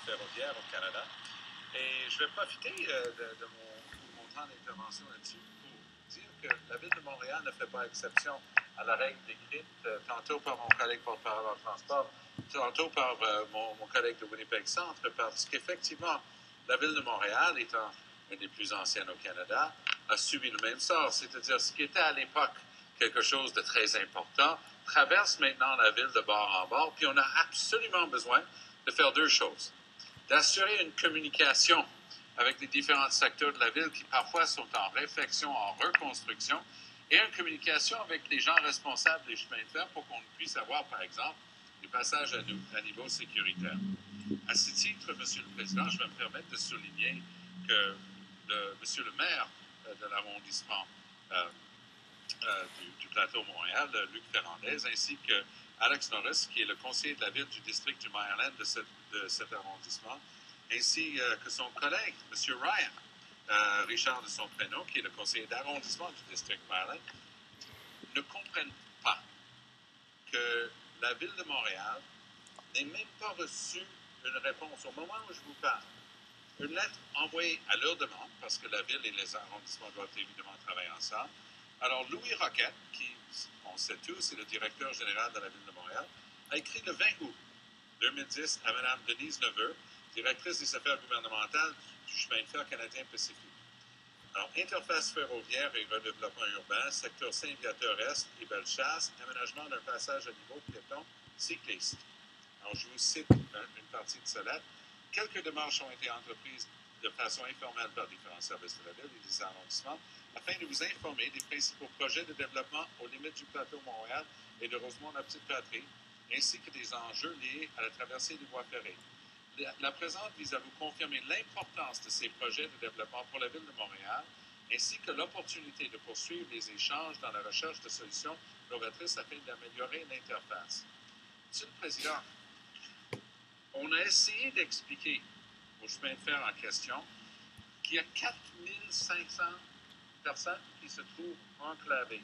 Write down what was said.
ferroviaire au Canada. Et je vais profiter de mon temps d'intervention là-dessus pour dire que la Ville de Montréal ne fait pas exception à la règle décrite tantôt par mon collègue porte-parole en transport, tantôt par mon collègue de Winnipeg Centre, parce qu'effectivement, la Ville de Montréal, étant une des plus anciennes au Canada, a subi le même sort, c'est-à-dire ce qui était à l'époque quelque chose de très important, traverse maintenant la ville de bord en bord, puis on a absolument besoin de faire deux choses. D'assurer une communication avec les différents secteurs de la ville qui parfois sont en réflexion, en reconstruction, et une communication avec les gens responsables des chemins de fer pour qu'on puisse avoir, par exemple, des passages à niveau sécuritaire. À ce titre, Monsieur le Président, je vais me permettre de souligner que Monsieur le maire de l'arrondissement du plateau Montréal, Luc Ferrandez, ainsi que Alex Norris, qui est le conseiller de la ville du district du Meyerland de cet arrondissement, ainsi que son collègue, M. Ryan, Richard de son prénom, qui est le conseiller d'arrondissement du district Meyerland, ne comprennent pas que la ville de Montréal n'ait même pas reçu une réponse au moment où je vous parle. Une lettre envoyée à leur demande, parce que la ville et les arrondissements doivent évidemment travailler ensemble. Alors, Louis Roquette, qui, on sait tous, est le directeur général de la Ville de Montréal, a écrit le 20 août 2010 à Mme Denise Neveu, directrice des affaires gouvernementales du chemin de fer canadien Pacifique. Alors, interface ferroviaire et redéveloppement urbain, secteur Saint-Viateur-Est et Bellechasse, aménagement d'un passage à niveau piéton cycliste. Alors, je vous cite une partie de cette lettre. Quelques démarches ont été entreprises de façon informelle par différents services de la Ville et des arrondissements afin de vous informer des principaux projets de développement aux limites du plateau Montréal et de Rosemont-la-Petite-Patrie, ainsi que des enjeux liés à la traversée des voies ferrées. La présente vise à vous confirmer l'importance de ces projets de développement pour la Ville de Montréal, ainsi que l'opportunité de poursuivre les échanges dans la recherche de solutions novatrices afin d'améliorer l'interface. Monsieur le Président, on a essayé d'expliquer au chemin de fer en question qu'il y a 4500 personnes qui se trouvent enclavées.